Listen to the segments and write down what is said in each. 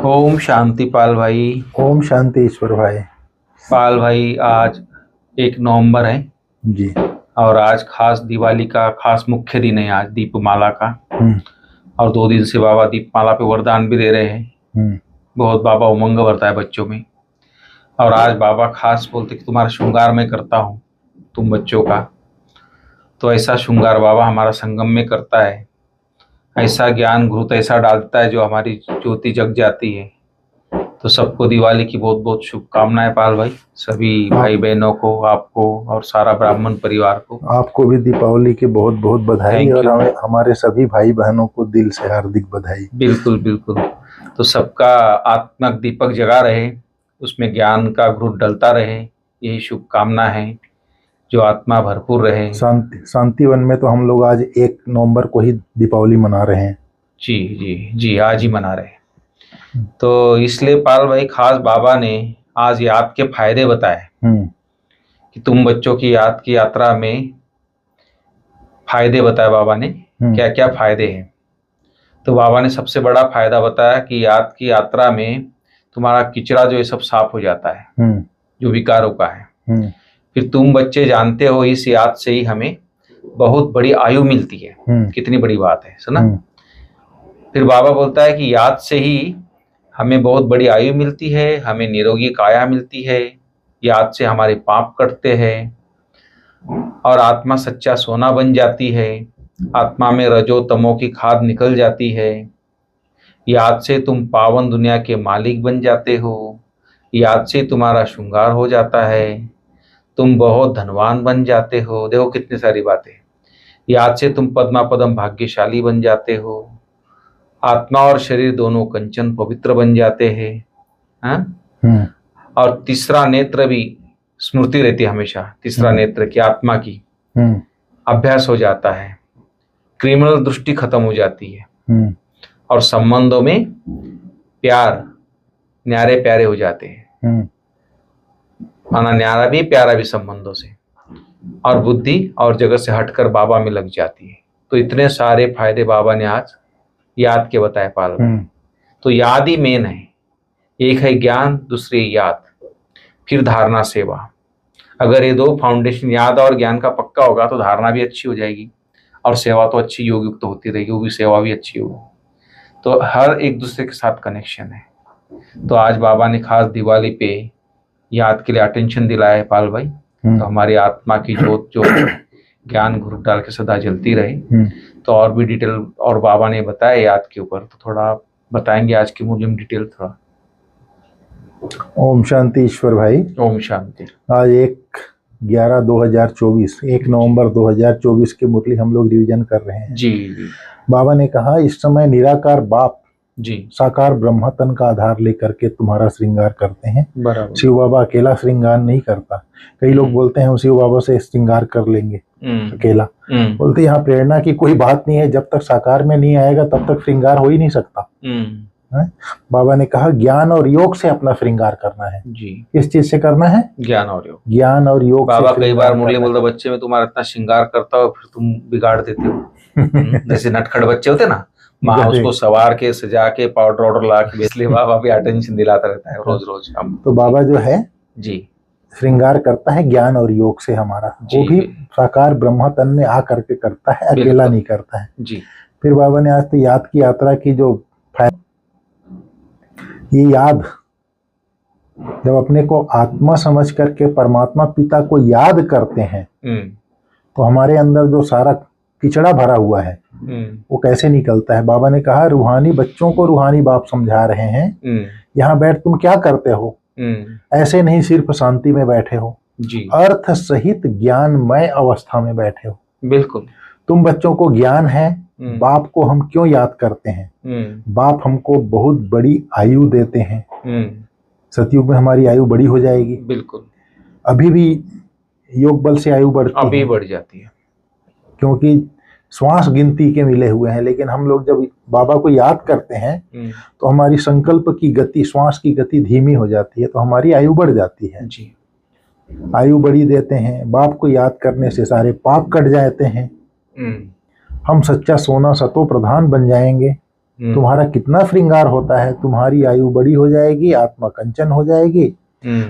ओम शांति पाल भाई। ओम शांति ईश्वर भाई। पाल भाई, आज 1 नवंबर है जी। और आज खास दिवाली का खास मुख्य दिन है, आज दीपमाला का। और 2 दिन से बाबा दीपमाला पे वरदान भी दे रहे हैं। बहुत बाबा उमंग भरता है बच्चों में। और आज बाबा खास बोलते कि तुम्हारा श्रृंगार मैं करता हूँ तुम बच्चों का। तो ऐसा श्रृंगार बाबा हमारा संगम में करता है, ऐसा ज्ञान घृत ऐसा डालता है जो हमारी ज्योति जग जाती है। तो सबको दिवाली की बहुत बहुत शुभकामनाएं पाल भाई, सभी भाई बहनों को, आपको और सारा ब्राह्मण परिवार को। आपको भी दीपावली की बहुत बहुत बधाई और हमारे सभी भाई बहनों को दिल से हार्दिक बधाई। बिल्कुल बिल्कुल। तो सबका आत्मक दीपक जगा रहे, उसमें ज्ञान का घृत डलता रहे, यही शुभकामना है। जो आत्मा भरपूर रहे। शांतिवन में तो हम लोग आज 1 नवंबर को ही दीपावली मना रहे हैं। जी जी जी, आज ही मना रहे हैं। तो इसलिए पाल भाई खास बाबा ने आज याद के फायदे बताए कि तुम बच्चों की याद की यात्रा में फायदे बताए बाबा ने, क्या क्या फायदे हैं। तो बाबा ने सबसे बड़ा फायदा बताया कि याद की यात्रा में तुम्हारा किचरा जो है सब साफ हो जाता है, जो विकारों का है। फिर तुम बच्चे जानते हो इस याद से ही हमें बहुत बड़ी आयु मिलती है। कितनी बड़ी बात है, सुना। फिर बाबा बोलता है कि याद से ही हमें बहुत बड़ी आयु मिलती है, हमें निरोगी काया मिलती है, याद से हमारे पाप कटते हैं और आत्मा सच्चा सोना बन जाती है। आत्मा में रजो तमो की खाद निकल जाती है। याद से तुम पावन दुनिया के मालिक बन जाते हो। याद से तुम्हारा श्रृंगार हो जाता है, तुम बहुत धनवान बन जाते हो। देखो कितनी सारी बातें। याद से तुम पद्मा पदम भाग्यशाली बन जाते हो। आत्मा और शरीर दोनों कंचन पवित्र बन जाते हैं। हाँ? और तीसरा नेत्र भी स्मृति रहती है हमेशा, तीसरा नेत्र की आत्मा की अभ्यास हो जाता है। क्रिमिनल दृष्टि खत्म हो जाती है और संबंधों में प्यार न्यारे प्यारे हो जाते हैं। माना न्यारा भी प्यारा भी संबंधों से, और बुद्धि और जगत से हटकर बाबा में लग जाती है। तो इतने सारे फायदे बाबा ने आज याद के बताए पाल। तो याद ही मेन है। एक है ज्ञान, दूसरी याद, फिर धारणा सेवा। अगर ये 2 फाउंडेशन याद और ज्ञान का पक्का होगा तो धारणा भी अच्छी हो जाएगी और सेवा तो अच्छी योग युक्त होती रहेगी, वो भी सेवा भी अच्छी होगी। तो हर एक दूसरे के साथ कनेक्शन है। तो आज बाबा ने खास दिवाली पे याद के लिए अटेंशन दिलाया है पाल भाई। तो हमारी आत्मा की जोत जो ज्ञान घुट डाल के सदा जलती रहे। तो और भी डिटेल और बाबा ने बताया याद के ऊपर, तो थोड़ा बताएंगे आज की मुझे डिटेल थोड़ा। ओम शांति ईश्वर भाई। ओम शांति। आज 1/11/2024 1 नवंबर 2024 की मुरली हम लोग रिवीजन कर रहे हैं। जी। बाबा ने कहा इस समय निराकार बाप जी साकार ब्रह्म तन का आधार लेकर के तुम्हारा श्रृंगार करते हैं। बराबर। शिव बाबा अकेला श्रृंगार नहीं करता। कई लोग बोलते हैं हम शिव बाबा से श्रृंगार कर लेंगे अकेला। बोलते यहाँ प्रेरणा की कोई बात नहीं है, जब तक साकार में नहीं आएगा तब तक श्रृंगार हो ही नहीं सकता। बाबा ने कहा ज्ञान और योग से अपना श्रृंगार करना है। जी। किस चीज से करना है? ज्ञान और योग। ज्ञान और योग। बाबा कई बार मुरली बोलता बच्चे में तुम्हारा इतना श्रृंगार करता हो फिर तुम बिगाड़ देते हो। जैसे नटखट बच्चे होते ना, माँ उसको सवार के सजा के पाउडर वाउडर ला के, इसलिए बाबा भी अटेंशन दिलाता रहता है रोज रोज। हम तो बाबा जो है जी श्रृंगार करता है ज्ञान और योग से हमारा, वो भी साकार ब्रह्म तन में आ करके करता है, अकेला नहीं करता है। जी। फिर बाबा ने आज तो याद की यात्रा की जो ये याद, जब अपने को आत्मा समझ करके परमात्मा पिता को याद करते हैं तो हमारे अंदर जो सारा किचड़ा भरा हुआ है वो कैसे निकलता है। बाबा ने कहा रूहानी बच्चों को रूहानी बाप समझा रहे हैं, यहाँ बैठ तुम क्या करते हो, ऐसे नहीं सिर्फ शांति में बैठे हो जी, अर्थ सहित ज्ञानमय अवस्था में बैठे हो। बिल्कुल। तुम बच्चों को ज्ञान है, बाप को हम क्यों याद करते हैं? बाप हमको बहुत बड़ी आयु देते हैं। सतयुग में हमारी आयु बड़ी हो जाएगी। बिल्कुल। अभी भी योग बल से आयु बढ़ती है, बढ़ जाती है, क्योंकि श्वास गिनती के मिले हुए हैं। लेकिन हम लोग जब बाबा को याद करते हैं तो हमारी संकल्प की गति, श्वास की गति धीमी हो जाती है, तो हमारी आयु बढ़ जाती है जी। आयु बढ़ी देते हैं। बाप को याद करने से सारे पाप कट जाते हैं। हम सच्चा सोना सतो प्रधान बन जाएंगे। तुम्हारा कितना श्रृंगार होता है, तुम्हारी आयु बड़ी हो जाएगी, आत्मा कंचन हो जाएगी।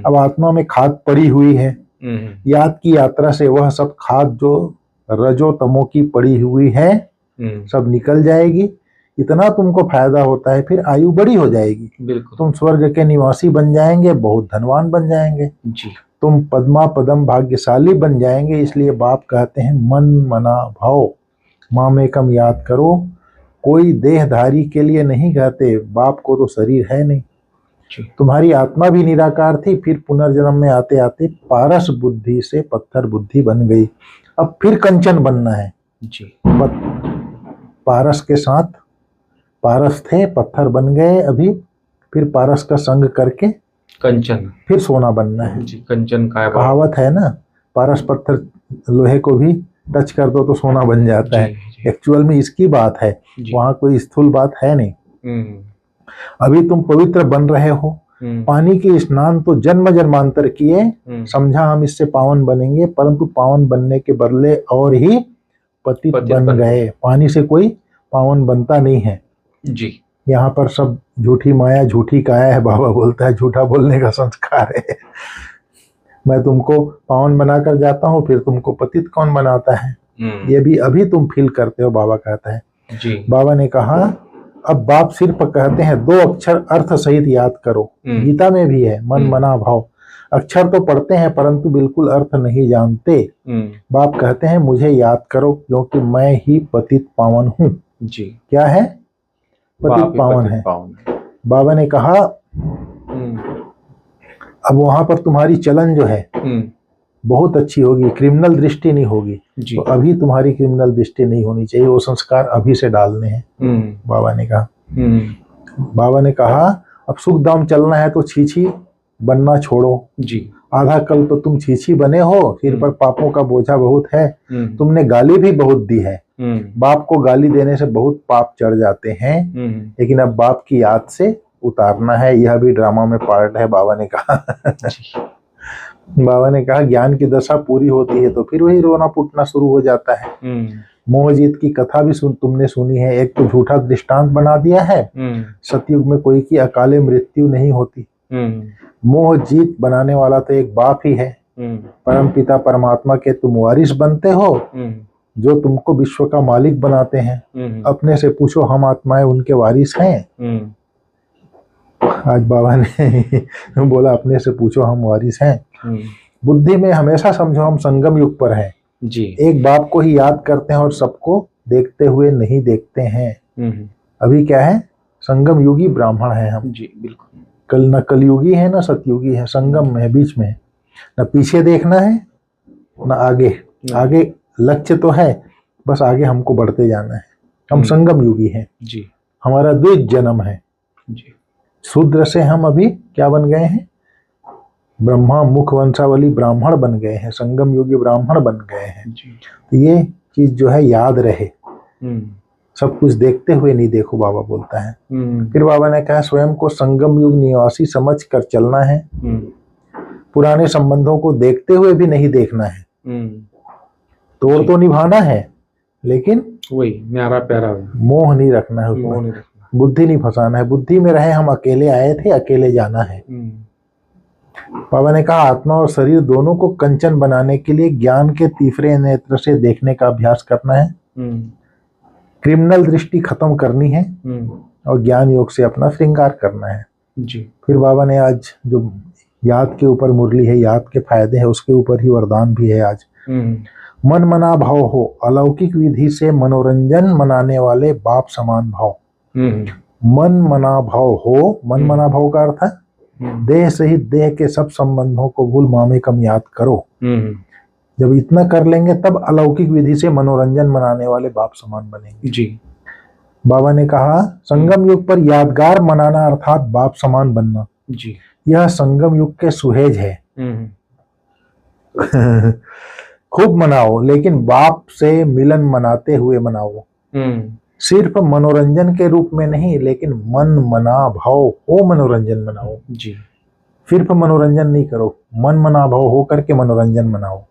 अब आत्मा में खाद पड़ी हुई है, याद की यात्रा से वह सब खाद जो रजो तमो की पड़ी हुई है सब निकल जाएगी। इतना तुमको फायदा होता है, फिर आयु बड़ी हो जाएगी, बिल्कुल तुम स्वर्ग के निवासी बन जाएंगे, बहुत धनवान बन जाएंगे जी, तुम पद्मा पदम भाग्यशाली बन जाएंगे। इसलिए बाप कहते हैं मन मना भाव मामेकम याद करो। कोई देहधारी के लिए नहीं कहते, बाप को तो शरीर है नहीं, तुम्हारी आत्मा भी निराकार थी, फिर पुनर्जन्म में आते आते पारस बुद्धि से पत्थर बुद्धि बन गई, अब फिर कंचन बनना है जी। पारस के साथ, पारस थे पत्थर बन गए, अभी फिर पारस का संग करके कंचन, फिर सोना बनना है जी। कंचन का कहावत है ना, पारस पत्थर लोहे को भी टच कर दो तो सोना बन जाता है। एक्चुअल में इसकी बात है, वहां कोई स्थूल बात है नहीं। अभी तुम पवित्र बन रहे हो, पानी के स्नान तो जन्म जन्मांतर किए, समझा हम इससे पावन बनेंगे, परंतु पावन बनने के बदले और ही पतित बन गए। पानी से कोई पावन बनता नहीं है जी। यहाँ पर सब झूठी माया झूठी काया है, बाबा बोलता है, झूठा बोलने का संस्कार है। मैं तुमको पावन बनाकर जाता हूँ, फिर तुमको पतित कौन बनाता है, ये भी अभी तुम फील करते हो, बाबा कहता है जी। बाबा ने कहा अब बाप सिर्फ कहते हैं 2 अक्षर अर्थ सहित याद करो, गीता में भी है मन मना भाव। अक्षर तो पढ़ते हैं परंतु बिल्कुल अर्थ नहीं जानते। बाप कहते हैं मुझे याद करो क्योंकि मैं ही पतित पावन हूँ जी। क्या है, पतित पावन है। बाबा ने कहा अब वहां पर तुम्हारी चलन जो है बहुत अच्छी होगी, क्रिमिनल दृष्टि नहीं होगी। तो अभी तुम्हारी क्रिमिनल दृष्टि नहीं होनी चाहिए, वो संस्कार अभी से डालने हैं। बाबा ने कहा बाबा ने कहा अब सुख दाम चलना है तो छीछी बनना छोड़ो जी। आधा कल तो तुम छीछी बने हो, सिर पर पापों का बोझा बहुत है, तुमने गाली भी बहुत दी है। बाप को गाली देने से बहुत पाप चढ़ जाते हैं, लेकिन अब बाप की याद से उतारना है, यह भी ड्रामा में पार्ट है। बाबा ने कहा बाबा ने कहा ज्ञान की दशा पूरी होती है तो फिर वही रोना पुटना शुरू हो जाता है। मोहजीत की कथा भी तुमने सुनी है, एक तो झूठा दृष्टांत बना दिया है, सतयुग में कोई की अकाले मृत्यु नहीं होती। मोहजीत बनाने वाला तो एक बाप ही है, परम पिता परमात्मा के तुम वारिस बनते हो, जो तुमको विश्व का मालिक बनाते हैं। अपने से पूछो हम आत्माएं उनके वारिस हैं। आज बाबा ने बोला अपने से पूछो हम वारिस हैं। बुद्धि में हमेशा समझो हम संगम युग पर हैं जी। एक बाप को ही याद करते हैं और सबको देखते हुए नहीं देखते हैं। अभी क्या है, संगम युगी ब्राह्मण है हम जी। बिल्कुल, कल न कलयुगी है न सतयुगी है, संगम में है, बीच में है। न पीछे देखना है न आगे, आगे लक्ष्य तो है, बस आगे हमको बढ़ते जाना है। हम संगम युगी हैं जी। हमारा द्विज जन्म है जी। शूद्र से हम अभी क्या बन गए हैं, ब्रह्मा मुख वंशावली ब्राह्मण बन गए हैं, संगम युगी ब्राह्मण बन गए हैं जी। तो ये चीज जो है याद रहे, सब कुछ देखते हुए नहीं देखो, बाबा बोलता है। फिर बाबा ने कहा स्वयं को संगम युग निवासी समझ कर चलना है, पुराने संबंधों को देखते हुए भी नहीं देखना है। तोड़ तो निभाना है लेकिन वही न्यारा प्यारा मोह नहीं रखना है, बुद्धि नहीं फंसाना है। बुद्धि में रहे हम अकेले आए थे, अकेले जाना है। बाबा ने कहा आत्मा और शरीर दोनों को कंचन बनाने के लिए ज्ञान के तीसरे नेत्र से देखने का अभ्यास करना है, क्रिमिनल दृष्टि खत्म करनी है और ज्ञान योग से अपना श्रृंगार करना है जी। फिर बाबा ने आज जो याद के ऊपर मुरली है, याद के फायदे है, उसके ऊपर ही वरदान भी है आज। मन मना भाव हो, अलौकिक विधि से मनोरंजन मनाने वाले बाप समान भाव। मन मना भाव हो, मन मना भाव का अर्थ है देह सहित देह के सब संबंधों को भूल मामेकम याद करो। जब इतना कर लेंगे तब अलौकिक विधि से मनोरंजन मनाने वाले बाप समान बनेंगे जी। बाबा ने कहा संगम युग पर यादगार मनाना अर्थात बाप समान बनना जी। यह संगम युग के सुहेज है। खूब मनाओ लेकिन बाप से मिलन मनाते हुए मनाओ, सिर्फ मनोरंजन के रूप में नहीं, लेकिन मन मना भाव हो मनोरंजन मनाओ जी। सिर्फ मनोरंजन नहीं करो, मन मना भाव होकर के मनोरंजन मनाओ।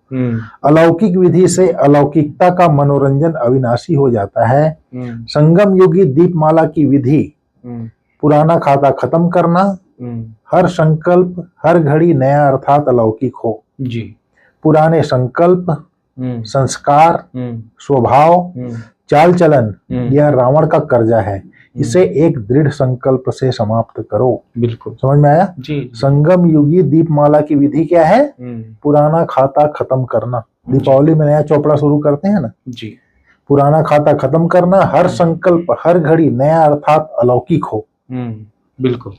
अलौकिक विधि से अलौकिकता का मनोरंजन अविनाशी हो जाता है। संगम युगी दीपमाला की विधि पुराना खाता खत्म करना, हर संकल्प हर घड़ी नया अर्थात अलौकिक हो जी। पुराने संकल्प संस्कार स्वभाव चाल चलन यह रावण का कर्जा है, इसे एक दृढ़ संकल्प से समाप्त करो। बिल्कुल समझ में आया जी। संगम युगी दीपमाला की विधि क्या है? पुराना खाता खत्म करना। दीपावली में नया चौपड़ा शुरू करते हैं ना जी। पुराना खाता खत्म करना, हर संकल्प हर घड़ी नया अर्थात अलौकिक हो। बिल्कुल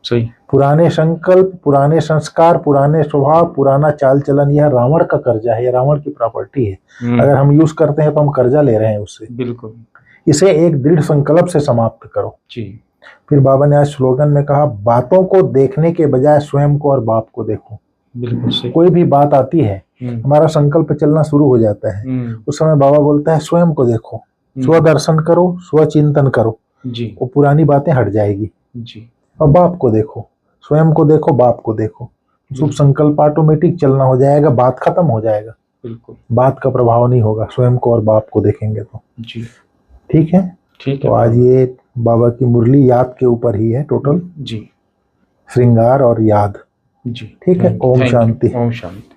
सही। पुराने संकल्प पुराने संस्कार पुराने स्वभाव पुराना चाल चलन यह रावण का कर्जा है, यह रावण की प्रॉपर्टी है। अगर हम यूज करते हैं तो हम कर्जा ले रहे हैं उससे। बिल्कुल। इसे एक दृढ़ संकल्प से समाप्त करो जी। फिर बाबा ने आज स्लोगन में कहा, बातों को देखने के बजाय स्वयं को और बाप को देखो। बिल्कुल सही। कोई भी बात आती है हमारा संकल्प चलना शुरू हो जाता है, उस समय बाबा बोलता है स्वयं को देखो, स्वदर्शन करो, स्वचिंतन करो जी। वो पुरानी बातें हट जाएगी जी। और बाप को देखो, स्वयं को देखो, बाप को देखो। शुभ संकल्प ऑटोमेटिक चलना हो जाएगा, बात खत्म हो जाएगा। बिल्कुल। बात का प्रभाव नहीं होगा, स्वयं को और बाप को देखेंगे तो। जी ठीक है। ठीक है। तो आज ये बाबा की मुरली याद के ऊपर ही है टोटल जी। श्रृंगार और याद। जी ठीक है। ओम शांति। ओम शांति।